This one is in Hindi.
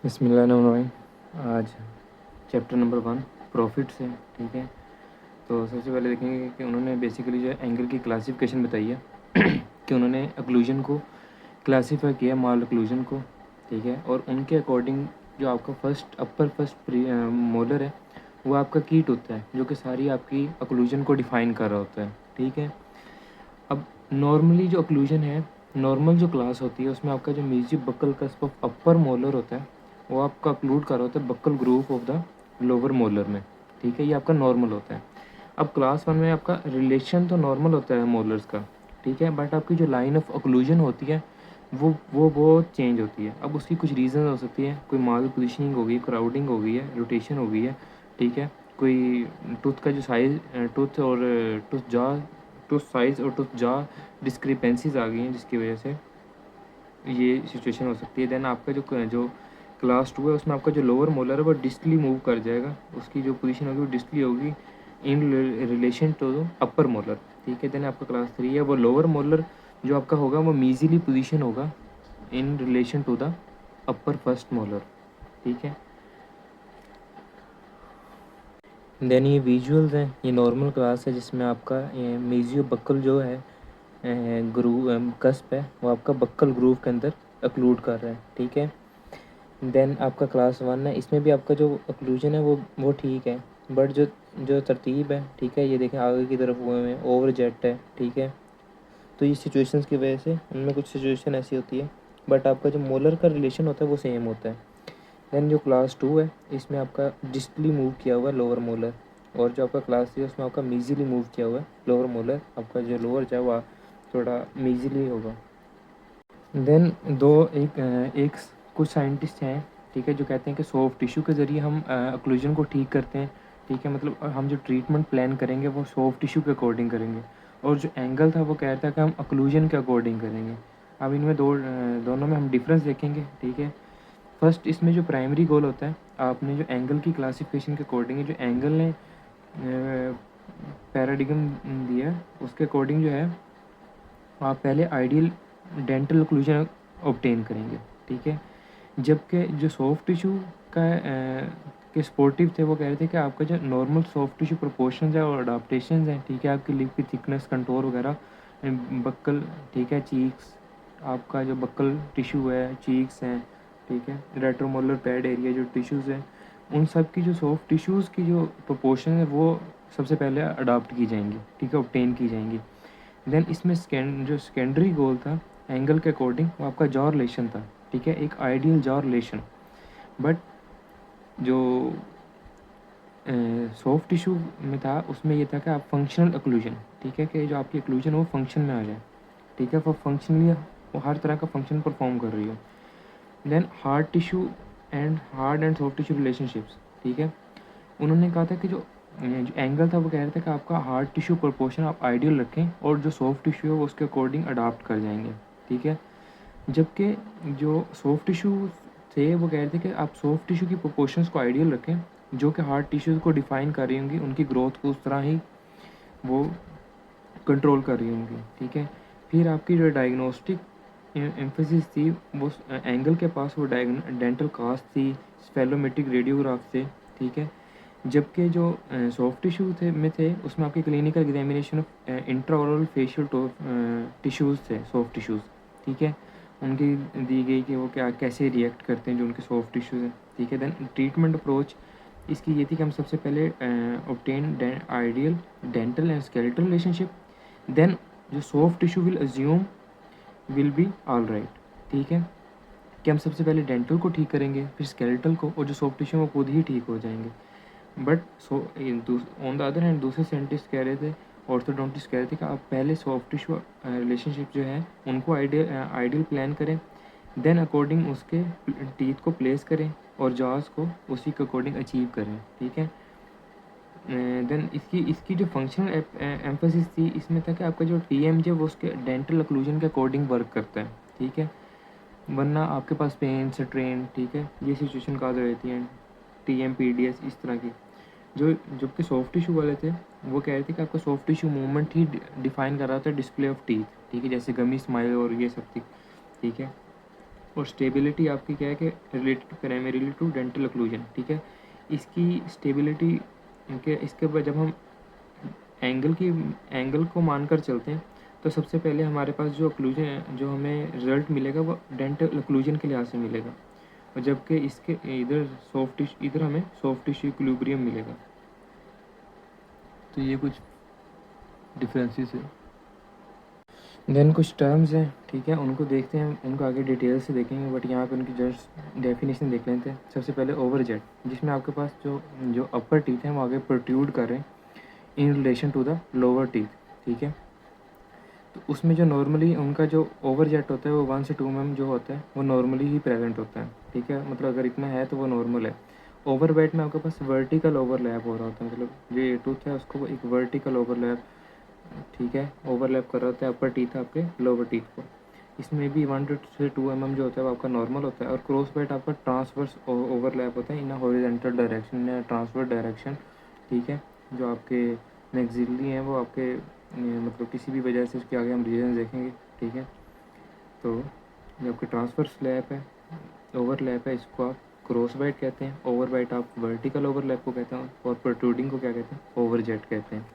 बिस्मिल्लाहिर्रहमानिर्रहीम। आज चैप्टर नंबर 1 प्रॉफिट्स है। ठीक है, तो सबसे पहले देखेंगे कि उन्होंने बेसिकली जो एंगल की क्लासिफिकेशन बताई है कि उन्होंने अक्लूजन को क्लासीफाई किया, माल अक्लूजन को। ठीक है, और उनके अकॉर्डिंग जो आपका फर्स्ट मोलर है वो आपका कीट होता है, जो कि सारी आपकी अक्लूजन को डिफ़ाइन कर रहा होता है। ठीक है, अब नॉर्मली जो अक्लूजन है, नॉर्मल जो क्लास होती है उसमें आपका जो mesiobuccal cusp of upper molar होता है वो आपका अक्लूड कर रहा होता है buccal groove of the lower molar में। ठीक है, ये आपका नॉर्मल होता है। अब क्लास 1 में आपका रिलेशन तो नॉर्मल होता है मोलर्स का। ठीक है, बट आपकी जो लाइन ऑफ अक्लूजन होती है वो चेंज होती है। अब उसकी कुछ रीज़न हो सकती है, कोई माल पोजिशनिंग हो गई, क्राउडिंग हो गई है, रोटेशन हो गई है। ठीक है, कोई टूथ का जो साइज टूथ साइज़ और टूथ जॉ डिस्क्रिपेंसीज आ गई हैं, जिसकी वजह से ये सिचुएशन हो सकती है। देन आपका जो क्लास 2 है उसमें आपका जो लोअर मोलर है वो डिस्टली मूव कर जाएगा, उसकी जो पोजीशन होगी वो डिस्टली होगी in relation to upper molar. ठीक है, देन आपका क्लास 3 है वो लोअर मोलर जो आपका होगा वो मीजिली पोजीशन होगा in relation to the upper first molar. ठीक है, देन ये विजुअल्स हैं, ये नॉर्मल क्लास है जिसमें आपका मीजियो बक्कल जो है ग्रूव कस्प है वो आपका बक्कल ग्रूव के अंदर अक्लूड कर रहा है। ठीक है, देन आपका क्लास 1 है, इसमें भी आपका जो अक्लूजन है वो ठीक है, बट जो जो तरतीब है, ठीक है, ये देखें आगे की तरफ हुए हैं, ओवर जेट है। ठीक है, तो ये सिचुएशंस की वजह से उनमें कुछ सिचुएशन ऐसी होती है, बट आपका जो मोलर का रिलेशन होता है वो सेम होता है। देन जो क्लास 2 है इसमें आपका डिस्टली मूव किया हुआ है लोअर मोलर, और जो आपका क्लास 3 है उसमें आपका मीजिली मूव किया हुआ है लोअर मोलर, आपका जो लोअर जो है वह थोड़ा मीजिली होगा। देन एक कुछ साइंटिस्ट हैं, ठीक है, जो कहते हैं कि सॉफ्ट टिश्यू के ज़रिए हम अक्लूजन को ठीक करते हैं। ठीक है, मतलब हम जो ट्रीटमेंट प्लान करेंगे वो सॉफ्ट टिश्यू के अकॉर्डिंग करेंगे, और जो एंगल था वो कहता है कि हम अक्लूजन के अकॉर्डिंग करेंगे। अब इनमें दोनों में हम डिफरेंस देखेंगे। ठीक है, फर्स्ट इसमें जो प्राइमरी गोल होता है, आपने जो एंगल की क्लासिफिकेशन के अकॉर्डिंग जो एंगल ने पैराडिगम दिया है उसके अकॉर्डिंग जो है आप पहले आइडियल डेंटल ओक्लूजन ऑब्टेन करेंगे। ठीक है, जबकि जो सॉफ्ट टिश्यू का के स्पोर्टिव थे वो कह रहे थे कि आपका जो नॉर्मल सॉफ्ट टिश्यू प्रोपोर्शंस है और अडाप्टेशन हैं, ठीक है, आपकी लिप की थिकनेस कंटोर वगैरह, बक्कल, ठीक है, चीक्स, आपका जो बक्कल टिश्यू है, चीक्स हैं, ठीक है, रेट्रोमोलर पैड एरिया जो टिश्यूज़ हैं, उन सब की जो सॉफ्ट टिश्यूज़ की जो प्रोपोर्शन है वो सबसे पहले अडाप्ट की जाएंगी। ठीक है, ऑब्टेन की जाएंगी। देन इसमें जो सेकेंडरी गोल था एंगल के अकॉर्डिंग वो आपका जॉ रिलेशन था। ठीक है, एक आइडियल जॉ रिलेशन। बट जो सॉफ्ट टिश्यू में था उसमें ये था कि आप फंक्शनल अक्लूजन, ठीक है, कि जो आपकी अक्लूजन वो फंक्शन में आ जाए। ठीक है, वो फंक्शनली वो हर तरह का फंक्शन परफॉर्म कर रही हो। Then hard and soft tissue relationships. ठीक है, उन्होंने कहा था कि जो एंगल था वो कह रहे थे कि आपका हार्ड टिश्यू प्रोपोर्शन आप आइडियल रखें और जो सॉफ्ट टिश्यू है वो उसके अकॉर्डिंग अडाप्ट कर जाएंगे। ठीक है, जबकि जो सॉफ्ट टिश्यू थे वो कह रहे थे कि आप सॉफ्ट टिश्यू की प्रोपोर्शंस को आइडियल रखें, जो कि हार्ड टिश्यूज़ को डिफ़ाइन कर रही होंगी, उनकी ग्रोथ को उस तरह ही वो कंट्रोल कर रही होंगी। ठीक है, फिर आपकी जो डायग्नोस्टिक एम्फेसिस थी वो एंगल के पास वो डेंटल कास्ट थी, स्फेलोमेट्रिक रेडियोग्राफ थे। ठीक है, जबकि जो सॉफ्ट टिश्यू थे उसमें आपकी clinical examination of intraoral facial tissues थे, सॉफ्ट टिश्यूज़। ठीक है, उनकी दी गई कि वो क्या कैसे रिएक्ट करते हैं जो उनके सॉफ्ट टिश्यूज़ हैं। ठीक है, देन ट्रीटमेंट अप्रोच इसकी ये थी कि हम सबसे पहले obtain ideal dental and skeletal relationship, then जो soft tissue will be all right. ठीक है, कि हम सबसे पहले डेंटल को ठीक करेंगे, फिर स्केलेटल को, और जो सॉफ्ट टिश्यू वो खुद ही ठीक हो जाएंगे। But on the other hand दूसरे साइंटिस्ट कह रहे थे, ऑर्थोडोंटिस्ट कह रहे थे कि आप पहले सॉफ्ट टिश्यू रिलेशनशिप जो है उनको आइडियल प्लान करें, देन अकॉर्डिंग उसके टीथ को प्लेस करें और जॉज को उसी के अकॉर्डिंग अचीव करें। ठीक है, देन इसकी जो फंक्शनल एम्फेसिस थी इसमें था कि आपका जो TMJ वो उसके डेंटल अक्लूजन के अकॉर्डिंग वर्क करता है। ठीक है, वरना आपके पास पेन स्ट्रेन, ठीक है, ये सिचुएशन काज रहती हैं, TMPDS इस तरह की। जो जबकि सॉफ्ट टिश्यू वाले थे वो कह रहे थे कि आपका सॉफ्ट टिश्यू मूवमेंट ही डिफाइन कर रहा था डिस्प्ले ऑफ टीथ। ठीक है, जैसे गमी स्माइल और ये सब थी। ठीक है, और स्टेबिलिटी आपकी क्या है कि related primarily to dental occlusion, ठीक है। इसकी स्टेबिलिटी के इसके बाद जब हम एंगल को मानकर चलते हैं तो सबसे पहले हमारे पास जो ओक्लूजन जो हमें रिजल्ट मिलेगा वो डेंटल ओक्लूजन के लिहाज से मिलेगा, और जबकि इसके इधर हमें सॉफ्ट टिश्यू इक्विलिब्रियम मिलेगा। तो ये कुछ डिफरेंसेस है। देन कुछ टर्म्स हैं, ठीक है, उनको देखते हैं, उनको आगे डिटेल से देखेंगे, बट यहाँ पे उनकी जस्ट डेफिनेशन देख लेते हैं। सबसे पहले ओवरजेट, जिसमें आपके पास जो अपर टीथ हैं वो आगे प्रोट्रूड कर रहे हैं in relation to the lower teeth, ठीक है। तो उसमें जो नॉर्मली उनका जो ओवरजेट होता है वो 1 से 2 mm जो होता है वो नॉर्मली ही प्रेजेंट होता है, ठीक है। मतलब अगर इतना है तो वो नॉर्मल है। ओवरवेट में आपके पास वर्टिकल ओवरलैप हो रहा होता है, मतलब जो ये टूथ है उसको एक वर्टिकल ओवरलैप, ठीक है, ओवरलैप कर रहा होता है अपर टीथ आपके लोअर टीथ को। इसमें भी 1 से 2 mm जो होता है वो आपका नॉर्मल होता है। और क्रॉस बेट आपका ट्रांसवर्स ओवरलैप होता है इन हॉरिजॉन्टल डायरेक्शन या ट्रांसवर्स डायरेक्शन, ठीक है। जो आपके मैक्सिलरी हैं वो आपके मतलब किसी भी वजह से उसके आगे हम रीजन देखेंगे, ठीक है। तो जो आपके ट्रांसवर्स लैप है, ओवरलैप है, इसको आप क्रॉस बाइट कहते हैं। ओवर बाइट आप वर्टिकल ओवरलैप को कहते हैं, और प्रोट्रूडिंग को क्या कहते हैं, ओवरजेट कहते हैं।